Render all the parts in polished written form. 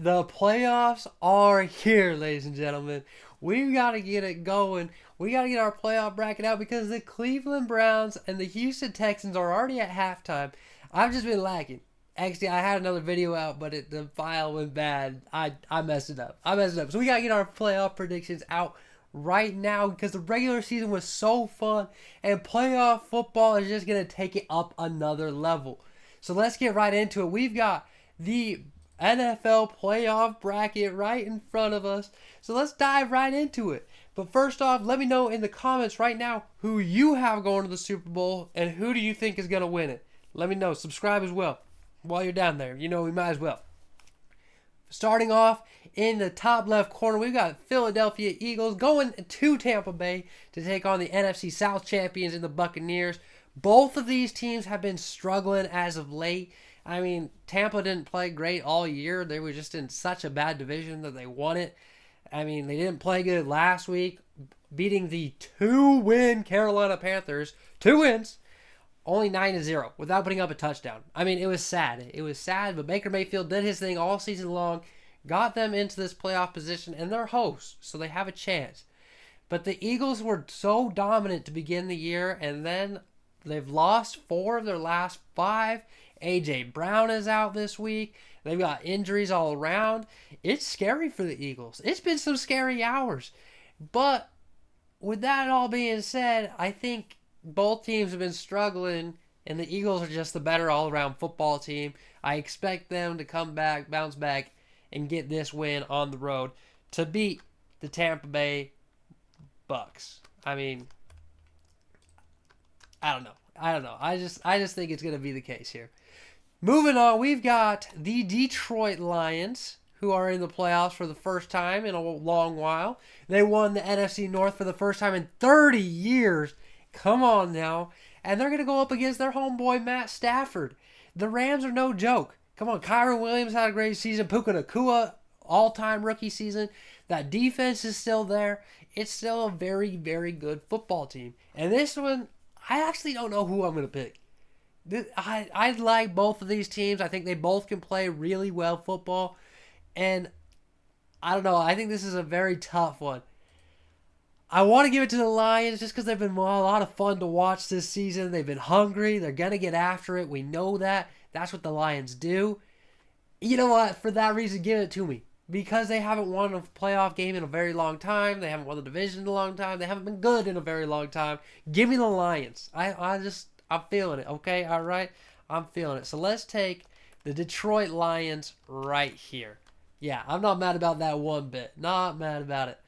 The playoffs are here, ladies and gentlemen. We've got to get it going. We got to get our playoff bracket out because the Cleveland Browns and the Houston Texans are already at halftime. I've just been lacking. Actually, I had another video out, but the file went bad. I messed it up. So we got to get our playoff predictions out right now because the regular season was so fun and playoff football is just going to take it up another level. So let's get right into it. We've got the NFL playoff bracket right in front of us. So let's dive right into it. But first off, let me know in the comments right now who you have going to the Super Bowl and who do you think is going to win it. Let me know. Subscribe as well while you're down there. You know, we might as well. Starting off in the top left corner, we've got Philadelphia Eagles going to Tampa Bay to take on the NFC South champions in the Buccaneers. Both of these teams have been struggling as of late. I mean, Tampa didn't play great all year. They were just in such a bad division that they won it. I mean, they didn't play good last week, beating the 2-win Carolina Panthers. 2 wins, only 9-0, without putting up a touchdown. I mean, it was sad. It was sad, but Baker Mayfield did his thing all season long, got them into this playoff position, and they're hosts, so they have a chance. But the Eagles were so dominant to begin the year, and then they've lost 4 of their last 5. A.J. Brown is out this week. They've got injuries all around. It's scary for the Eagles. It's been some scary hours. But with that all being said, I think both teams have been struggling, and the Eagles are just the better all-around football team. I expect them to come back, bounce back, and get this win on the road to beat the Tampa Bay Bucks. I mean, I don't know. I just think it's going to be the case here. Moving on, we've got the Detroit Lions, who are in the playoffs for the first time in a long while. They won the NFC North for the first time in 30 years. Come on now. And they're going to go up against their homeboy, Matt Stafford. The Rams are no joke. Come on, Kyron Williams had a great season. Puka Nacua, all-time rookie season. That defense is still there. It's still a very, very good football team. And this one, I actually don't know who I'm going to pick. I like both of these teams. I think they both can play really well football. And I don't know. I think this is a very tough one. I want to give it to the Lions just because they've been a lot of fun to watch this season. They've been hungry. They're going to get after it. We know that. That's what the Lions do. You know what? For that reason, give it to me. Because they haven't won a playoff game in a very long time. They haven't won the division in a long time. They haven't been good in a very long time. Give me the Lions. I'm feeling it, okay? All right? I'm feeling it. So let's take the Detroit Lions right here. Yeah, I'm not mad about that one bit. Not mad about it.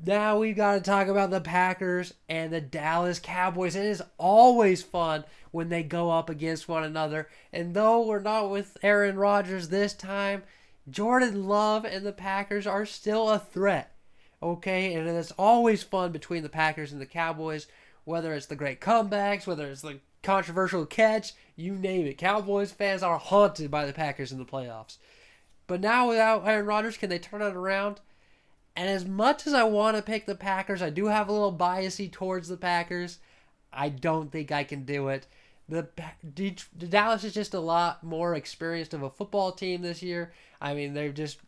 Now we've got to talk about the Packers and the Dallas Cowboys. It is always fun when they go up against one another. And though we're not with Aaron Rodgers this time, Jordan Love and the Packers are still a threat. Okay? And it's always fun between the Packers and the Cowboys. Whether it's the great comebacks, whether it's the controversial catch, you name it. Cowboys fans are haunted by the Packers in the playoffs. But now without Aaron Rodgers, can they turn it around? And as much as I want to pick the Packers, I do have a little biasy towards the Packers. I don't think I can do it. The Dallas is just a lot more experienced of a football team this year. I mean, they're just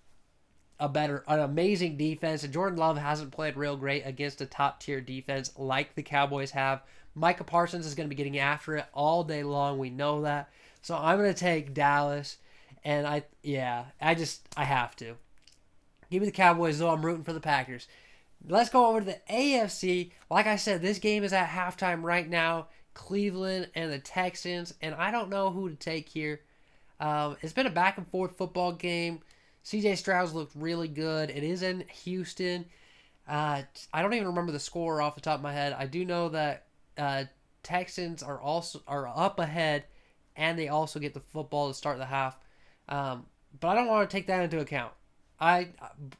an amazing defense, and Jordan Love hasn't played real great against a top-tier defense like the Cowboys have. Micah Parsons is going to be getting after it all day long. We know that. So I'm going to take Dallas, and I have to. Give me the Cowboys, though. I'm rooting for the Packers. Let's go over to the AFC. Like I said, this game is at halftime right now. Cleveland and the Texans, and I don't know who to take here. It's been a back-and-forth football game. C.J. Stroud's looked really good. It is in Houston. I don't even remember the score off the top of my head. I do know that Texans are up ahead, and they also get the football to start the half. But I don't want to take that into account.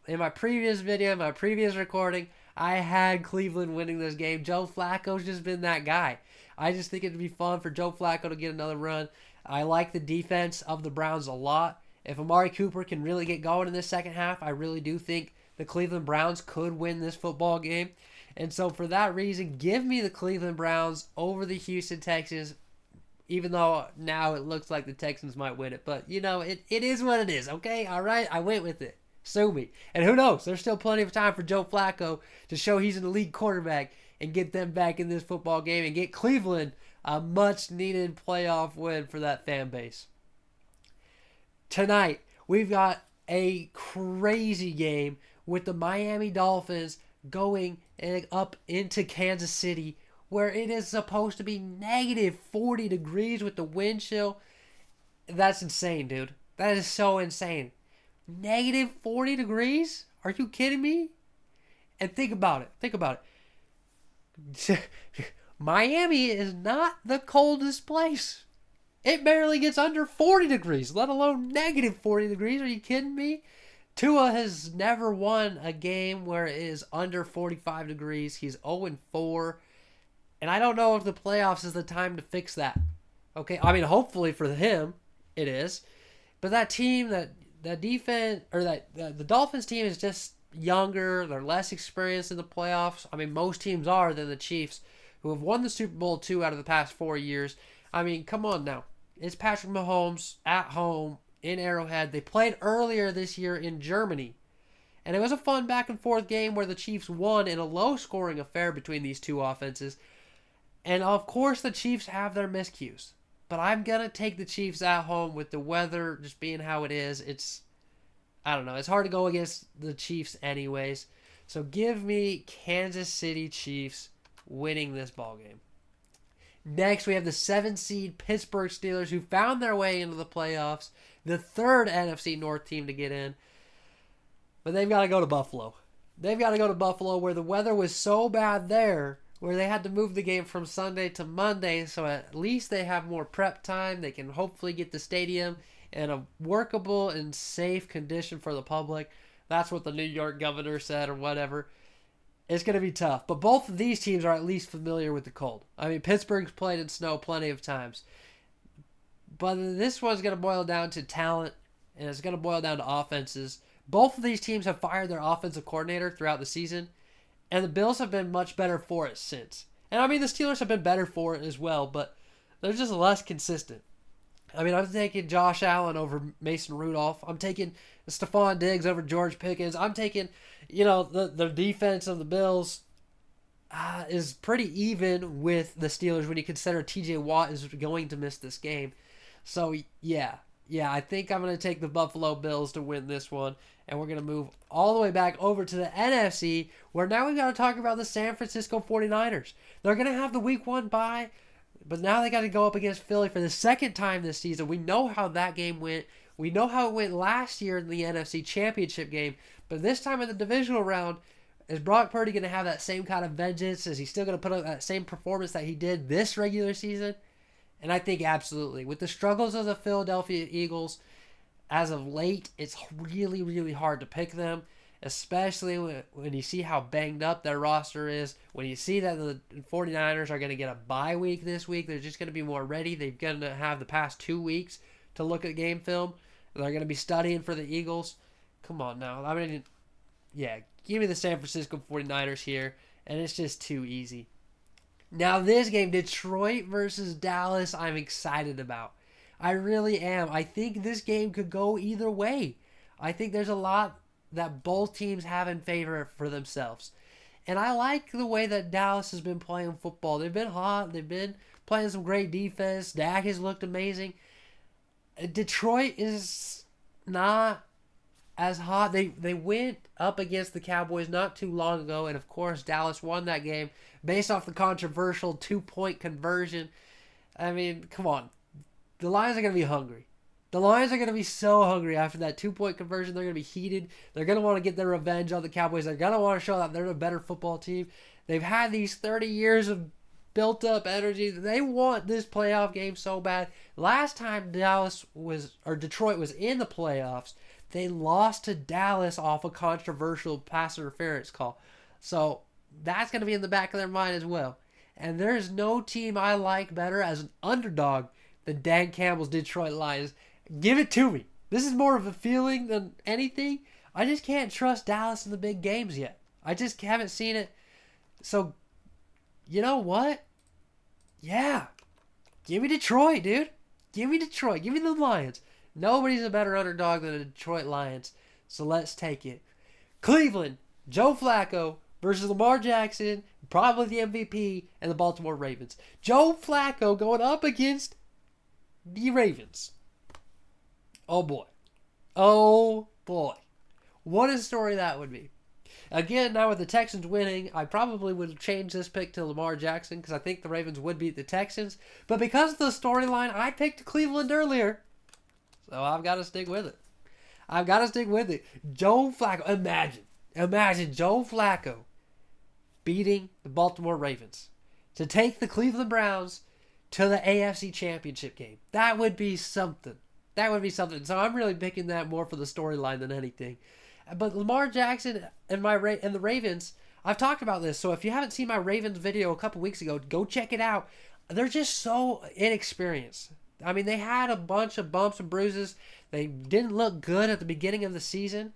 In my previous video, my previous recording, I had Cleveland winning this game. Joe Flacco's just been that guy. I just think it'd be fun for Joe Flacco to get another run. I like the defense of the Browns a lot. If Amari Cooper can really get going in this second half, I really do think the Cleveland Browns could win this football game. And so for that reason, give me the Cleveland Browns over the Houston Texans even though now it looks like the Texans might win it. But, it is what it is, okay? All right? I went with it. Sue me. And who knows? There's still plenty of time for Joe Flacco to show he's an elite quarterback and get them back in this football game and get Cleveland a much-needed playoff win for that fan base. Tonight, we've got a crazy game with the Miami Dolphins going up into Kansas City, where it is supposed to be negative 40 degrees with the wind chill. That's insane, dude. That is so insane. Negative 40 degrees? Are you kidding me? And think about it. Miami is not the coldest place. It barely gets under 40 degrees, let alone negative 40 degrees. Are you kidding me? Tua has never won a game where it is under 45 degrees. He's 0-4. And I don't know if the playoffs is the time to fix that. Okay, I mean, hopefully for him, it is. But that team, that defense, or the Dolphins team is just younger. They're less experienced in the playoffs. I mean, most teams are than the Chiefs, who have won the Super Bowl 2 out of the past 4 years. I mean, come on now. It's Patrick Mahomes at home in Arrowhead. They played earlier this year in Germany. And it was a fun back-and-forth game where the Chiefs won in a low-scoring affair between these two offenses. And, of course, the Chiefs have their miscues. But I'm going to take the Chiefs at home with the weather just being how it is. I don't know. It's hard to go against the Chiefs anyways. So give me Kansas City Chiefs winning this ballgame. Next, we have the 7-seed Pittsburgh Steelers, who found their way into the playoffs. The third NFC North team to get in. But they've got to go to Buffalo. They've got to go to Buffalo, where the weather was so bad there, where they had to move the game from Sunday to Monday, so at least they have more prep time. They can hopefully get the stadium in a workable and safe condition for the public. That's what the New York governor said or whatever. It's going to be tough. But both of these teams are at least familiar with the cold. I mean, Pittsburgh's played in snow plenty of times. But this one's going to boil down to talent, and it's going to boil down to offenses. Both of these teams have fired their offensive coordinator throughout the season, and the Bills have been much better for it since. And I mean, the Steelers have been better for it as well, but they're just less consistent. I mean, I'm taking Josh Allen over Mason Rudolph. I'm taking Stephon Diggs over George Pickens. I'm taking, the defense of the Bills is pretty even with the Steelers when you consider TJ Watt is going to miss this game. So, yeah, I think I'm going to take the Buffalo Bills to win this one. And we're going to move all the way back over to the NFC, where now we've got to talk about the San Francisco 49ers. They're going to have the Week 1 bye, but now they got to go up against Philly for the second time this season. We know how that game went. We know how it went last year in the NFC Championship game. But this time in the divisional round, is Brock Purdy going to have that same kind of vengeance? Is he still going to put up that same performance that he did this regular season? And I think absolutely. With the struggles of the Philadelphia Eagles, as of late, it's really, really hard to pick them, especially when you see how banged up their roster is. When you see that the 49ers are going to get a bye week this week, they're just going to be more ready. They're going to have the past 2 weeks to look at game film. They're going to be studying for the Eagles. Come on now. I mean, yeah, give me the San Francisco 49ers here, and it's just too easy. Now this game, Detroit versus Dallas, I'm excited about. I really am. I think this game could go either way. I think there's a lot that both teams have in favor for themselves. And I like the way that Dallas has been playing football. They've been hot. They've been playing some great defense. Dak has looked amazing. Detroit is not as hot. They went up against the Cowboys not too long ago, and of course Dallas won that game based off the controversial 2-point conversion. I mean, come on. The Lions are going to be hungry. The Lions are going to be so hungry after that 2-point conversion. They're going to be heated. They're going to want to get their revenge on the Cowboys. They're going to want to show that they're a better football team. They've had these 30 years of built-up energy. They want this playoff game so bad. Last time Detroit was in the playoffs, they lost to Dallas off a controversial pass interference call. So that's going to be in the back of their mind as well. And there's no team I like better as an underdog than Dan Campbell's Detroit Lions. Give it to me. This is more of a feeling than anything. I just can't trust Dallas in the big games yet. I just haven't seen it. So, you know what? Yeah. Give me Detroit, dude. Give me Detroit. Give me the Lions. Nobody's a better underdog than the Detroit Lions. So let's take it. Cleveland, Joe Flacco versus Lamar Jackson, probably the MVP, and the Baltimore Ravens. Joe Flacco going up against the Ravens. Oh boy. Oh boy. What a story that would be. Again, now with the Texans winning, I probably would have changed this pick to Lamar Jackson because I think the Ravens would beat the Texans. But because of the storyline, I picked Cleveland earlier. So I've got to stick with it. I've got to stick with it. Joe Flacco. Imagine Joe Flacco beating the Baltimore Ravens to take the Cleveland Browns to the AFC Championship game. That would be something. That would be something. So I'm really picking that more for the storyline than anything. But Lamar Jackson and the Ravens, I've talked about this. So if you haven't seen my Ravens video a couple weeks ago, go check it out. They're just so inexperienced. I mean, they had a bunch of bumps and bruises. They didn't look good at the beginning of the season.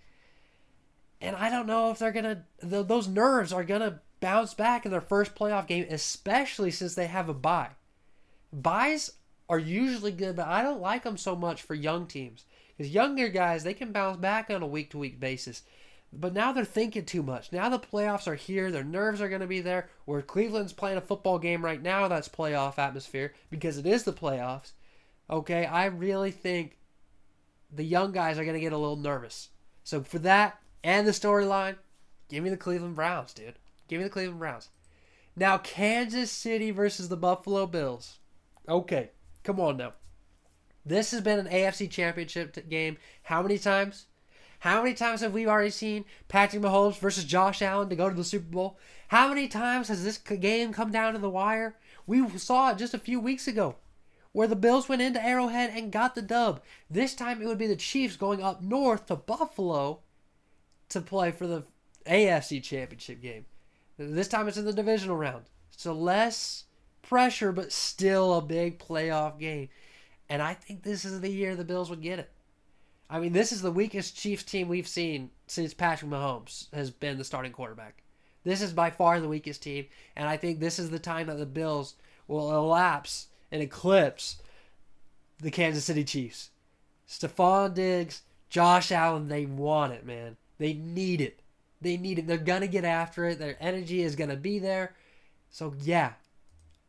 And I don't know if they're going to, those nerves are going to bounce back in their first playoff game, especially since they have a bye. Byes are usually good, but I don't like them so much for young teams. Because younger guys, they can bounce back on a week-to-week basis. But now they're thinking too much. Now the playoffs are here. Their nerves are going to be there. Where Cleveland's playing a football game right now, that's playoff atmosphere. Because it is the playoffs. Okay, I really think the young guys are going to get a little nervous. So for that and the storyline, give me the Cleveland Browns, dude. Give me the Cleveland Browns. Now, Kansas City versus the Buffalo Bills. Okay, come on now. This has been an AFC Championship game. How many times? How many times have we already seen Patrick Mahomes versus Josh Allen to go to the Super Bowl? How many times has this game come down to the wire? We saw it just a few weeks ago where the Bills went into Arrowhead and got the dub. This time it would be the Chiefs going up north to Buffalo to play for the AFC Championship game. This time it's in the divisional round. So less pressure, but still a big playoff game. And I think this is the year the Bills would get it. I mean, this is the weakest Chiefs team we've seen since Patrick Mahomes has been the starting quarterback. This is by far the weakest team, and I think this is the time that the Bills will elapse and eclipse the Kansas City Chiefs. Stephon Diggs, Josh Allen, they want it, man. They need it. They need it. They're going to get after it. Their energy is going to be there. So, yeah,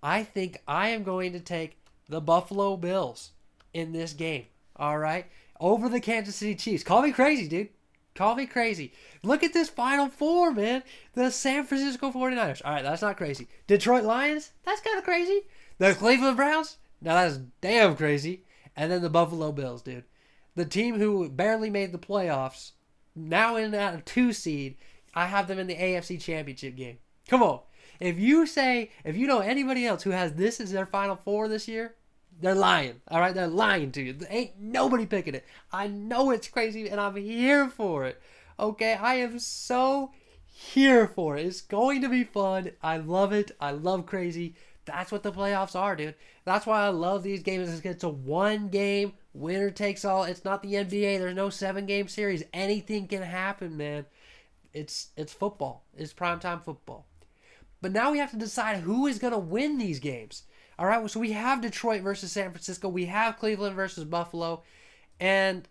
I think I am going to take the Buffalo Bills in this game, all right, over the Kansas City Chiefs. Call me crazy, dude. Call me crazy. Look at this Final Four, man. The San Francisco 49ers. All right, that's not crazy. Detroit Lions? That's kind of crazy. The Cleveland Browns? Now that's damn crazy. And then the Buffalo Bills, dude. The team who barely made the playoffs, now in at a 2 seed, I have them in the AFC Championship game. Come on. If you know anybody else who has this as their Final Four this year, they're lying. All right? They're lying to you. There ain't nobody picking it. I know it's crazy, and I'm here for it. Okay? I am so here for it. It's going to be fun. I love it. I love crazy. That's what the playoffs are, dude. That's why I love these games. It's a one game, winner takes all. It's not the NBA. There's no 7-game series. Anything can happen, man. It's football. It's primetime football. But now we have to decide who is going to win these games. All right, so we have Detroit versus San Francisco. We have Cleveland versus Buffalo. And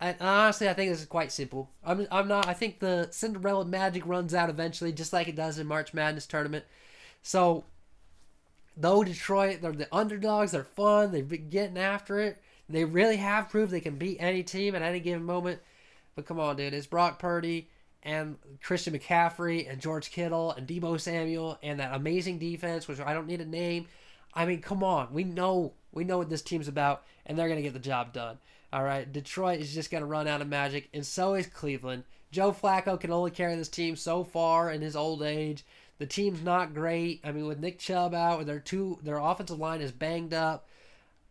honestly, I think this is quite simple. I think the Cinderella magic runs out eventually, just like it does in March Madness tournament. So, though Detroit, they're the underdogs. They're fun. They've been getting after it. They really have proved they can beat any team at any given moment. But come on, dude. It's Brock Purdy and Christian McCaffrey and George Kittle and Deebo Samuel and that amazing defense, which I don't need a name. I mean, come on. We know what this team's about, and they're going to get the job done. All right, Detroit is just going to run out of magic, and so is Cleveland. Joe Flacco can only carry this team so far in his old age. The team's not great. I mean, with Nick Chubb out, their offensive line is banged up.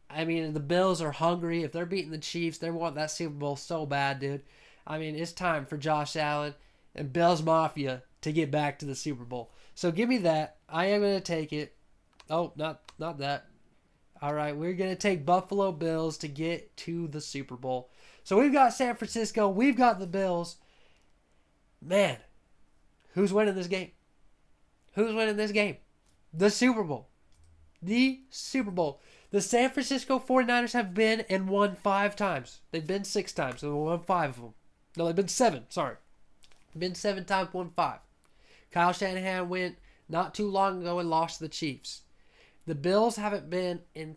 I mean, the Bills are hungry. If they're beating the Chiefs, they want that Super Bowl so bad, dude. I mean, it's time for Josh Allen and Bills Mafia to get back to the Super Bowl. So give me that. I am going to take it. Oh, not that. All right, we're going to take Buffalo Bills to get to the Super Bowl. So we've got San Francisco. We've got the Bills. Man, who's winning this game? Who's winning this game? The Super Bowl. The Super Bowl. The San Francisco 49ers have been and won 5 times. They've been 6 times, so they won 5 of them. No, they've been 7, sorry. Been 7 times, won 5. Kyle Shanahan went not too long ago and lost to the Chiefs. The Bills haven't been in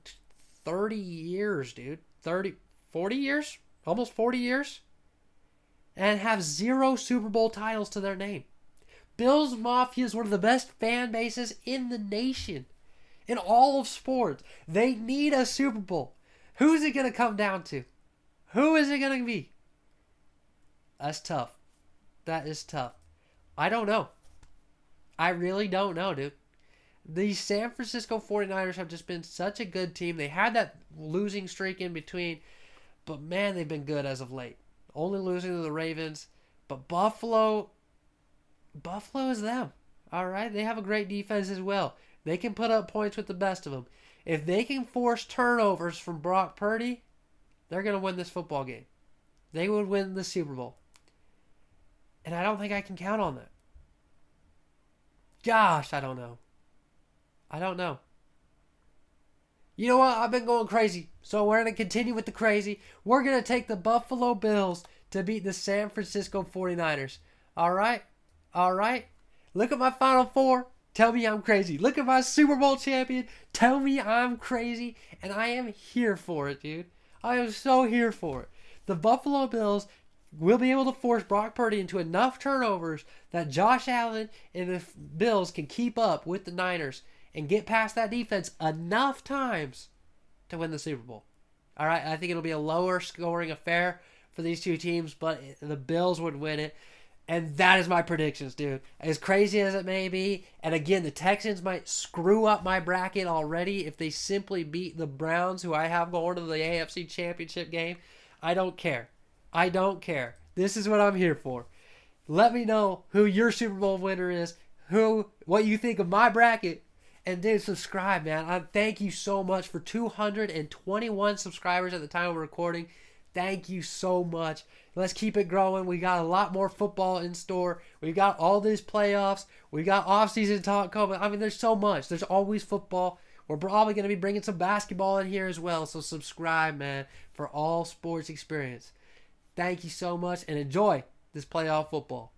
30 years, dude. 40 years? Almost 40 years? And have 0 Super Bowl titles to their name. Bills Mafia is one of the best fan bases in the nation. In all of sports. They need a Super Bowl. Who's it going to come down to? Who is it going to be? That's tough. That is tough. I don't know. I really don't know, dude. The San Francisco 49ers have just been such a good team. They had that losing streak in between. But man, they've been good as of late. Only losing to the Ravens. But Buffalo is them. All right? They have a great defense as well. They can put up points with the best of them. If they can force turnovers from Brock Purdy, they're going to win this football game. They would win the Super Bowl. And I don't think I can count on that. Gosh, I don't know. I don't know. You know what? I've been going crazy. So we're going to continue with the crazy. We're going to take the Buffalo Bills to beat the San Francisco 49ers. All right? All right? Look at my Final Four. Tell me I'm crazy. Look at my Super Bowl champion. Tell me I'm crazy. And I am here for it, dude. I am so here for it. The Buffalo Bills will be able to force Brock Purdy into enough turnovers that Josh Allen and the Bills can keep up with the Niners and get past that defense enough times to win the Super Bowl. All right, I think it'll be a lower scoring affair for these two teams, but the Bills would win it. And that is my predictions, dude. As crazy as it may be, and again, the Texans might screw up my bracket already if they simply beat the Browns, who I have going to the AFC Championship game. I don't care. I don't care. This is what I'm here for. Let me know who your Super Bowl winner is, what you think of my bracket, and dude, subscribe, man. I thank you so much for 221 subscribers at the time of recording. Thank you so much. Let's keep it growing. We got a lot more football in store. We got all these playoffs. We got off-season talk coming. I mean, there's so much. There's always football. We're probably going to be bringing some basketball in here as well. So subscribe, man, for all sports experience. Thank you so much, and enjoy this playoff football.